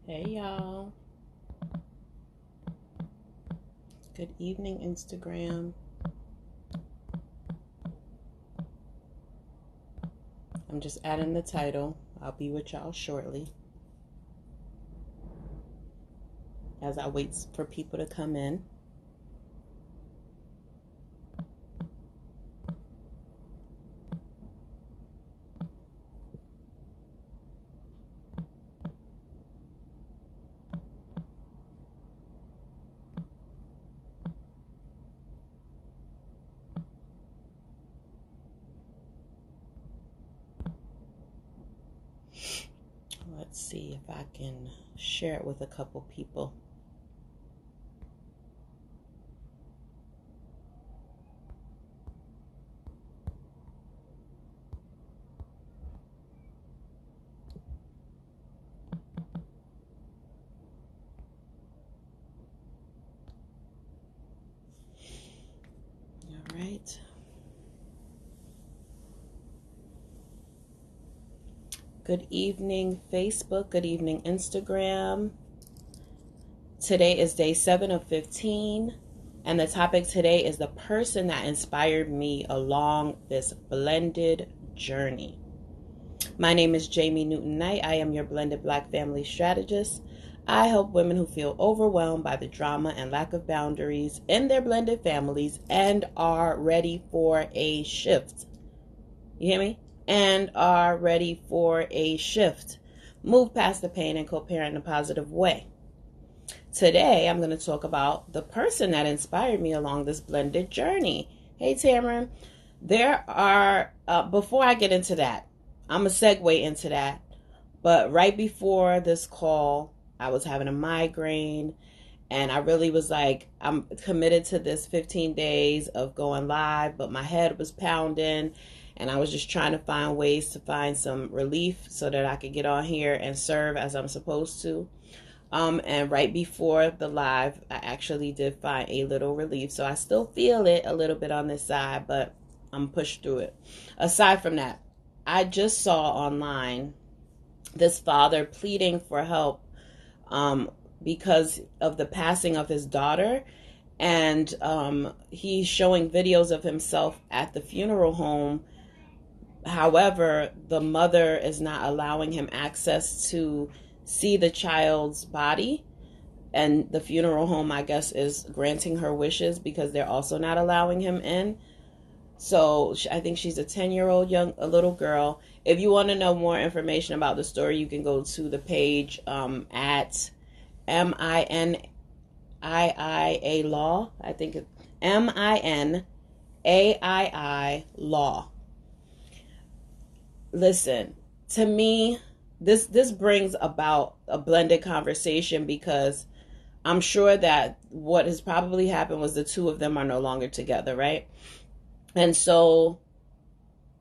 Hey y'all. Good evening, Instagram. I'm just adding the title. I'll be with y'all shortly as I wait for people to come in. Let's see if I can share it with a couple people. All right. Good evening, Facebook. Good evening, Instagram. Today is day 7 of 15, and the topic today is the person that inspired me along this blended journey. My name is Jamie Newton-Knight. I am your blended Black family strategist. I help women who feel overwhelmed by the drama and lack of boundaries in their blended families and are ready for a shift. You hear me? And are ready for a shift. Move past the pain and co-parent in a positive way. Today, I'm going to talk about the person that inspired me along this blended journey. Hey, Tamara. There are, before I get into that, I'm going to segue into that. But right before this call, I was having a migraine. And I really was like, I'm committed to this 15 days of going live. But my head was pounding. And I was just trying to find ways to find some relief so that I could get on here and serve as I'm supposed to. And right before the live, I actually did find a little relief. So I still feel it a little bit on this side, but I'm pushed through it. Aside from that, I just saw online this father pleading for help because of the passing of his daughter. And he's showing videos of himself at the funeral home. However, the mother is not allowing him access to see the child's body, and the funeral home, I guess, is granting her wishes because they're also not allowing him in. So I think she's a 10-year-old a little girl. If you want to know more information about the story, you can go to the page at MINIIA Law. I think it's MINAII Law. Listen, to me, this brings about a blended conversation because I'm sure that what has probably happened was the two of them are no longer together, right? And so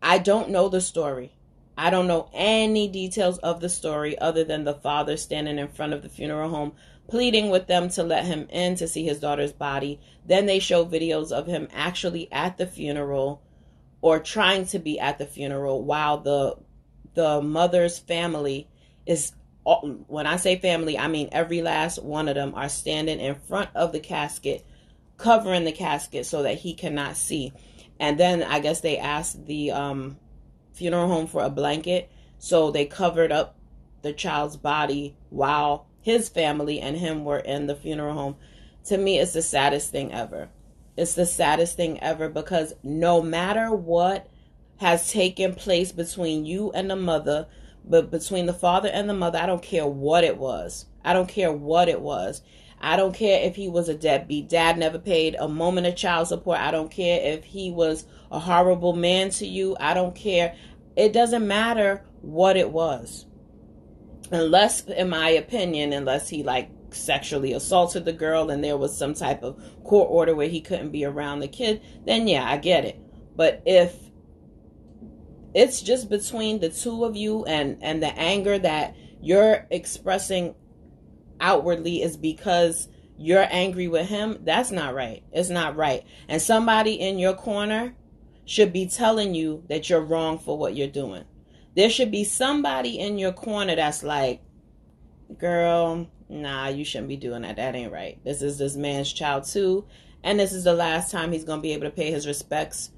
I don't know the story. I don't know any details of the story other than the father standing in front of the funeral home pleading with them to let him in to see his daughter's body. Then they show videos of him actually at the funeral or trying to be at the funeral while the mother's family is, when I say family, I mean every last one of them are standing in front of the casket, covering the casket so that he cannot see. And then I guess they asked the funeral home for a blanket, so they covered up the child's body while his family and him were in the funeral home. To me, it's the saddest thing ever. It's the saddest thing ever because no matter what has taken place between you and the mother, but between the father and the mother, I don't care what it was. I don't care what it was. I don't care if he was a deadbeat. Dad never paid a moment of child support. I don't care if he was a horrible man to you. I don't care. It doesn't matter what it was. Unless, in my opinion, unless he sexually assaulted the girl and there was some type of court order where he couldn't be around the kid, then yeah, I get it. But if it's just between the two of you and the anger that you're expressing outwardly is because you're angry with him, that's not right. It's not right. And somebody in your corner should be telling you that you're wrong for what you're doing. There should be somebody in your corner that's like, girl, nah, you shouldn't be doing that. That ain't right. This is this man's child too. And this is the last time he's going to be able to pay his respects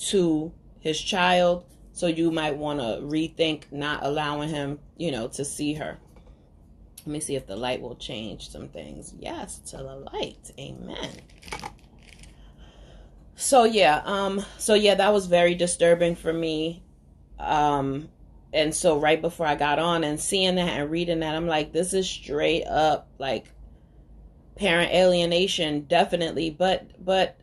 to his child. So you might want to rethink not allowing him, to see her. Let me see if the light will change some things. Yes, to the light. Amen. So yeah, that was very disturbing for me. And so right before I got on and seeing that and reading that, I'm like, this is straight up like parent alienation, definitely. But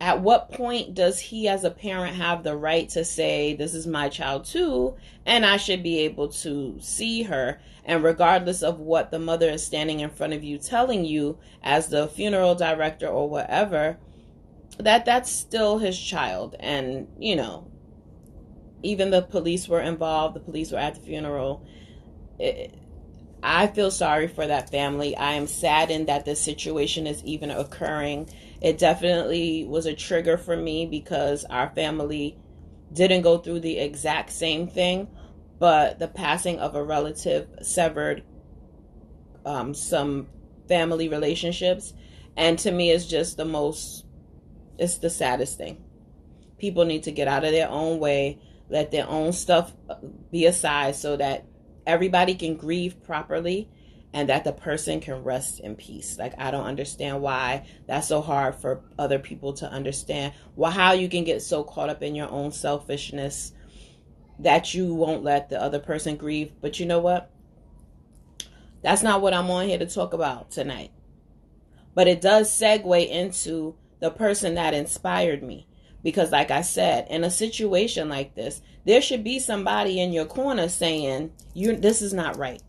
at what point does he as a parent have the right to say, this is my child too, and I should be able to see her? And regardless of what the mother is standing in front of you telling you as the funeral director or whatever, that's still his child. And, even the police were involved. The police were at the funeral. I feel sorry for that family. I am saddened that this situation is even occurring. It definitely was a trigger for me because our family didn't go through the exact same thing, but the passing of a relative severed some family relationships. And to me, it's just it's the saddest thing. People need to get out of their own way, let their own stuff be aside so that everybody can grieve properly and that the person can rest in peace. Like, I don't understand why that's so hard for other people to understand. How you can get so caught up in your own selfishness that you won't let the other person grieve. But you know what? That's not what I'm on here to talk about tonight. But it does segue into the person that inspired me. Because like I said, in a situation like this, there should be somebody in your corner saying, this is not right.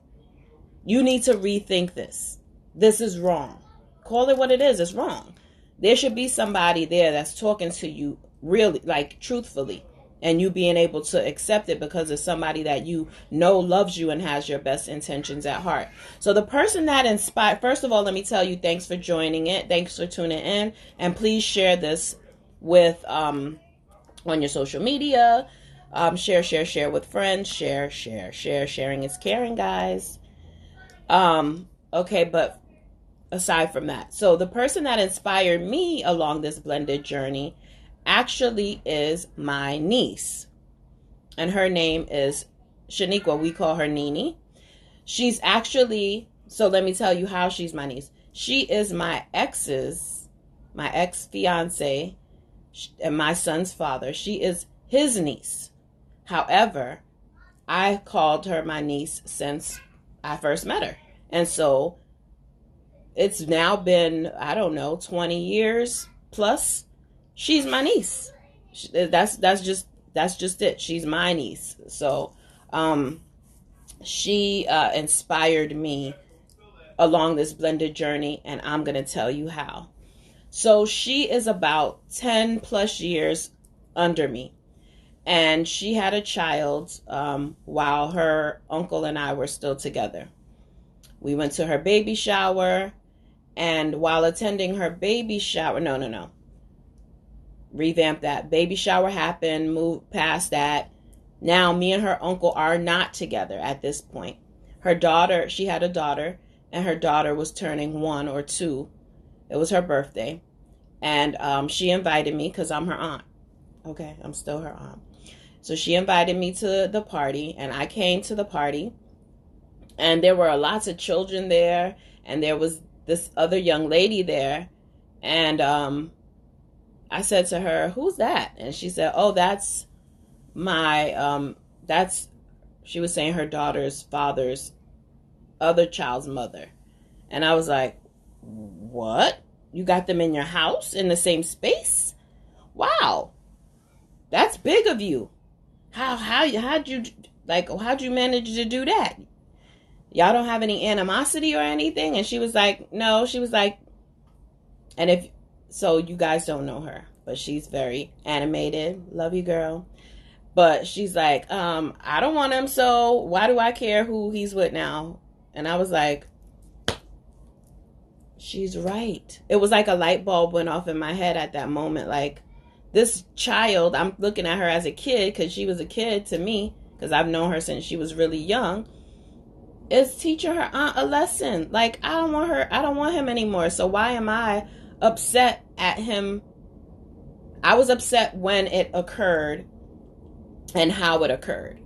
You need to rethink this. This is wrong. Call it what it is. It's wrong. There should be somebody there that's talking to you really, like, truthfully, and you being able to accept it because it's somebody that loves you and has your best intentions at heart. So the person that inspired, first of all, let me tell you, thanks for joining it. Thanks for tuning in. And please share this with on your social media. Share with friends. Share. Sharing is caring, guys. Okay, but aside from that, so the person that inspired me along this blended journey actually is my niece, and her name is Shaniqua. We call her Nini. She's actually, so let me tell you how she's my niece. She is my ex-fiance and my son's father. She is his niece. However, I called her my niece since I first met her. And so it's now been, 20 years plus. She's my niece. That's just it. She's my niece. So, she inspired me along this blended journey, and I'm going to tell you how. So she is about 10 plus years under me. And she had a child while her uncle and I were still together. We went to her baby shower, and while attending her baby shower, revamp that. Baby shower happened, moved past that. Now me and her uncle are not together at this point. She had a daughter, and her daughter was turning 1 or 2. It was her birthday. And she invited me because I'm her aunt. Okay, I'm still her aunt. So she invited me to the party, and I came to the party. And there were lots of children there, and there was this other young lady there. And I said to her, "Who's that?" And she said, "Oh, that's my, she was saying her daughter's father's other child's mother." And I was like, "What? You got them in your house in the same space? Wow, that's big of you. How'd you manage to do that? Y'all don't have any animosity or anything?" And she was like, "No." She was like, so you guys don't know her, but she's very animated. Love you, girl. But she's like, "I don't want him, so why do I care who he's with now?" And I was like, she's right. It was like a light bulb went off in my head at that moment. Like, this child, I'm looking at her as a kid because she was a kid to me, because I've known her since she was really young. is teaching her aunt a lesson. Like, I don't want him anymore. So why am I upset at him? I was upset when it occurred and how it occurred.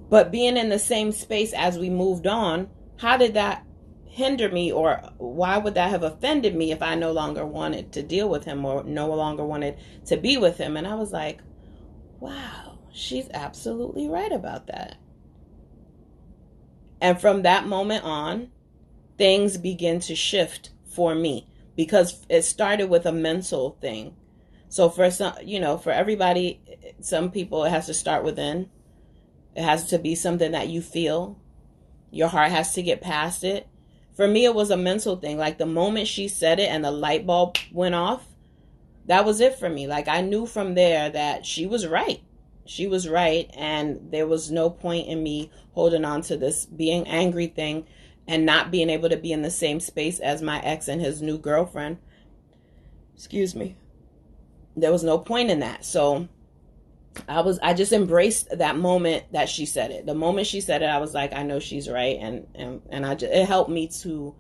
But being in the same space as we moved on, how did that hinder me, or why would that have offended me if I no longer wanted to deal with him or no longer wanted to be with him? And I was like, wow, she's absolutely right about that. And from that moment on, things begin to shift for me, because it started with a mental thing. So for some, for everybody, some people, it has to start within. It has to be something that you feel. Your heart has to get past it. For me, it was a mental thing. Like, the moment she said it and the light bulb went off, that was it for me. Like, I knew from there that she was right. She was right, and there was no point in me holding on to this being angry thing and not being able to be in the same space as my ex and his new girlfriend. Excuse me. There was no point in that. So I just embraced that moment that she said it. The moment she said it, I was like, I know she's right, and it helped me to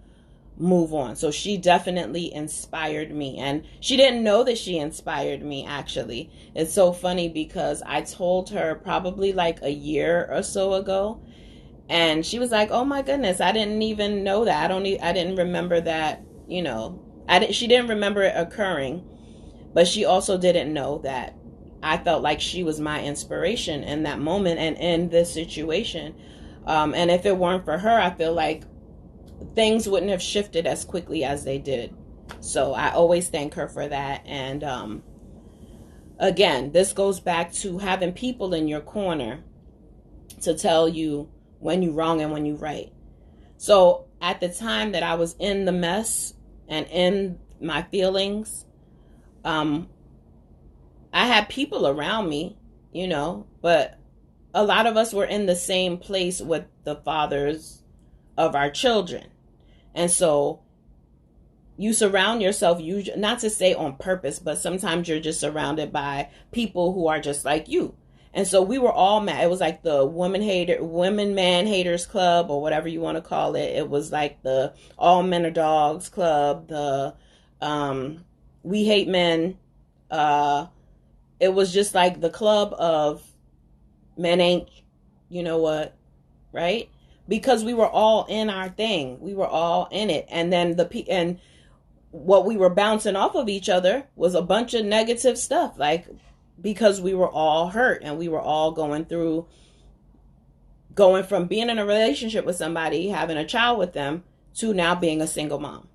move on. So she definitely inspired me, and she didn't know that she inspired me. Actually, it's so funny because I told her probably like a year or so ago, and she was like, "Oh my goodness, I didn't even know that. I didn't remember that. She didn't remember it occurring, but she also didn't know that I felt like she was my inspiration in that moment and in this situation. And if it weren't for her, I feel like things wouldn't have shifted as quickly as they did. So I always thank her for that. And again, this goes back to having people in your corner to tell you when you're wrong and when you're right. So at the time that I was in the mess and in my feelings, I had people around me, but a lot of us were in the same place with the fathers of our children. And so you surround yourself, not to say on purpose, but sometimes you're just surrounded by people who are just like you. And so we were all mad. It was like the women man haters club, or whatever you want to call it. It was like the all men are dogs club, the we hate men. It was just like the club of men ain't, right? Because we were all in our thing. We were all in it. And then and what we were bouncing off of each other was a bunch of negative stuff. Like, because we were all hurt and we were all going from being in a relationship with somebody, having a child with them, to now being a single mom.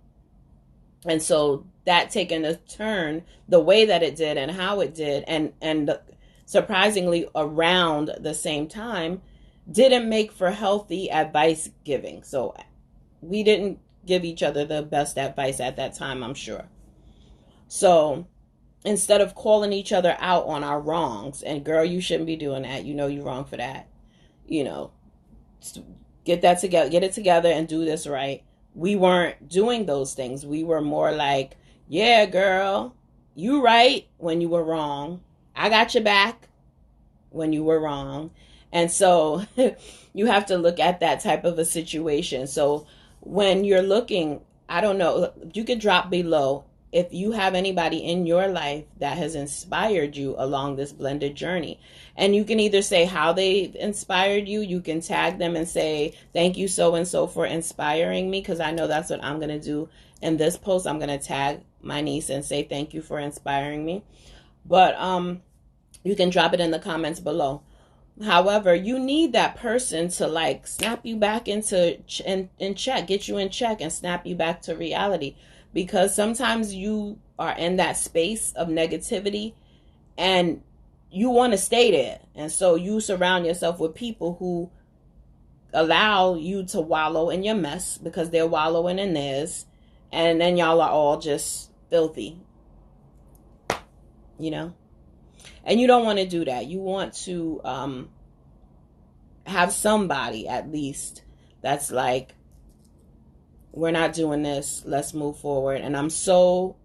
And so that taking a turn the way that it did and how it did, and surprisingly around the same time, didn't make for healthy advice giving. So we didn't give each other the best advice at that time, I'm sure. So instead of calling each other out on our wrongs, and girl, you shouldn't be doing that, you're wrong for that, get it together and do this right. We weren't doing those things. We were more like, yeah, girl, you right when you were wrong. I got your back when you were wrong. And so you have to look at that type of a situation. So when you're looking, I don't know, you could drop below if you have anybody in your life that has inspired you along this blended journey. And you can either say how they inspired you. You can tag them and say, thank you so and so for inspiring me, because I know that's what I'm going to do in this post. I'm going to tag my niece and say thank you for inspiring me. But you can drop it in the comments below. However, you need that person to like snap you back into in check, get you in check and snap you back to reality. Because sometimes you are in that space of negativity and you want to stay there. And so you surround yourself with people who allow you to wallow in your mess because they're wallowing in theirs. And then y'all are all just filthy, And you don't want to do that. You want to have somebody at least that's like, we're not doing this. Let's move forward. And I'm so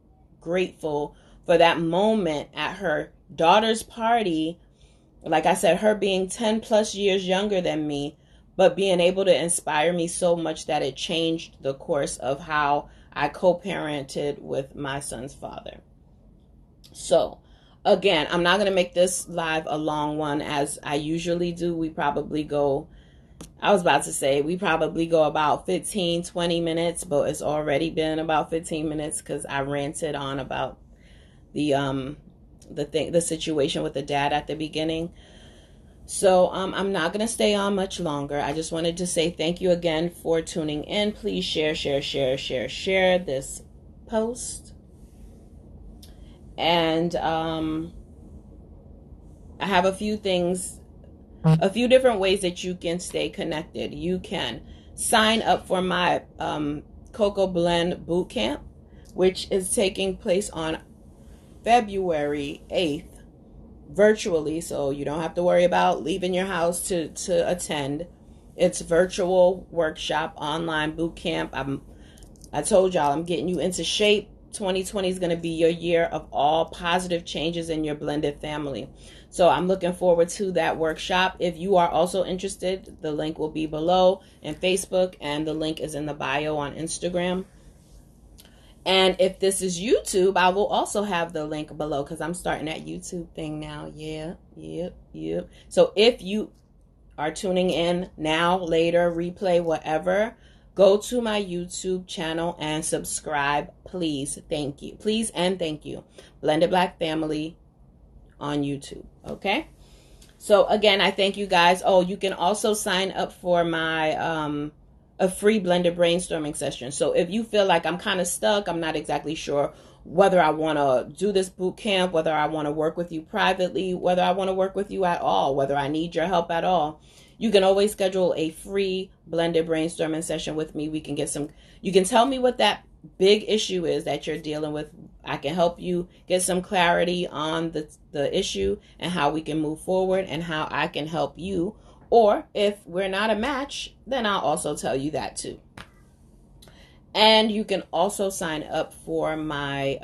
grateful for that moment at her daughter's party. Like I said, her being 10 plus years younger than me, but being able to inspire me so much that it changed the course of how I co-parented with my son's father. So again, I'm not going to make this live a long one as I usually do. We probably go about 15, 20 minutes, but it's already been about 15 minutes because I ranted on about the situation with the dad at the beginning. So I'm not going to stay on much longer. I just wanted to say thank you again for tuning in. Please share this post. And I have a few different ways that you can stay connected. You can sign up for my CoCo Blend Bootcamp, which is taking place on February 8th virtually, so you don't have to worry about leaving your house to attend. It's virtual workshop, online boot camp. I told y'all I'm getting you into shape. 2020 is going to be your year of all positive changes in your blended family. So I'm looking forward to that workshop. If you are also interested, the link will be below in Facebook, and the link is in the bio on Instagram. And if this is YouTube, I will also have the link below because I'm starting that YouTube thing now. Yeah. So if you are tuning in now, later, replay, whatever, go to my YouTube channel and subscribe, please. Thank you. Please and thank you. Blended Black Family on YouTube. Okay? So again, I thank you guys. Oh, you can also sign up for my a free blended brainstorming session. So if you feel like I'm kind of stuck, I'm not exactly sure whether I want to do this boot camp, whether I want to work with you privately, whether I want to work with you at all, whether I need your help at all, you can always schedule a free blended brainstorming session with me. We can get you can tell me what that big issue is that you're dealing with. I can help you get some clarity on the issue and how we can move forward and how I can help you. Or if we're not a match, then I'll also tell you that too. And you can also sign up for my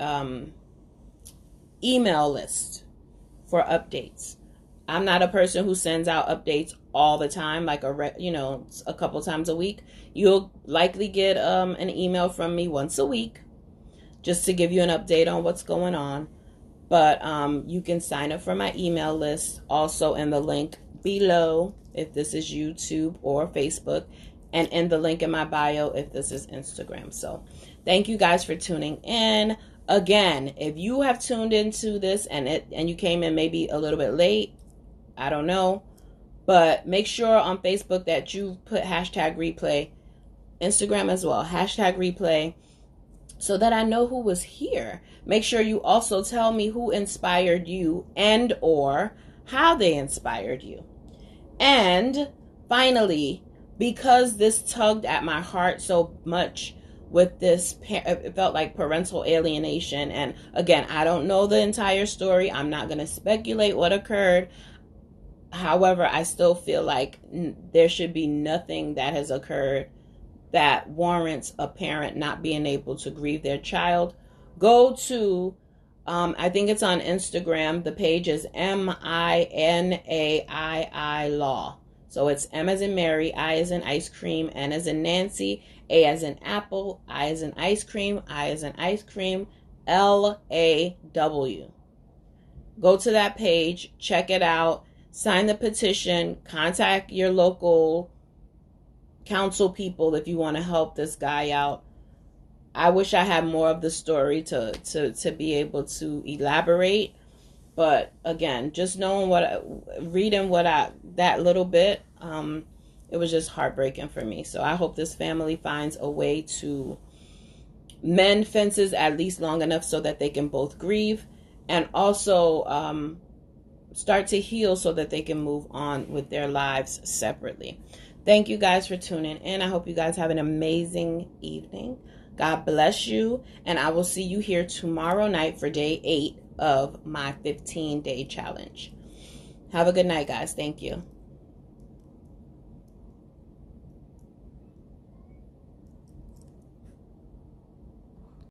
email list for updates. I'm not a person who sends out updates all the time, like a couple times a week. You'll likely get an email from me once a week just to give you an update on what's going on. But you can sign up for my email list also in the link below if this is YouTube or Facebook, and in the link in my bio if this is Instagram. So thank you guys for tuning in. Again, if you have tuned into this and you came in maybe a little bit late, I don't know, but make sure on Facebook that you put hashtag replay, Instagram as well, hashtag replay, so that I know who was here. Make sure you also tell me who inspired you and or how they inspired you. And finally, because this tugged at my heart so much with this, it felt like parental alienation. And again, I don't know the entire story. I'm not going to speculate what occurred. However, I still feel like there should be nothing that has occurred that warrants a parent not being able to grieve their child. Go to, I think it's on Instagram. The page is MINAII Law. So it's M as in Mary, I as in ice cream, N as in Nancy, A as in apple, I as in ice cream, I as in ice cream, LAW. Go to that page, check it out, sign the petition, contact your local council people if you want to help this guy out. I wish I had more of the story to be able to elaborate. But again, just knowing reading that little bit, it was just heartbreaking for me. So I hope this family finds a way to mend fences at least long enough so that they can both grieve and also start to heal so that they can move on with their lives separately. Thank you guys for tuning in. I hope you guys have an amazing evening. God bless you. And I will see you here tomorrow night for day 8 of my 15-day challenge. Have a good night, guys. Thank you.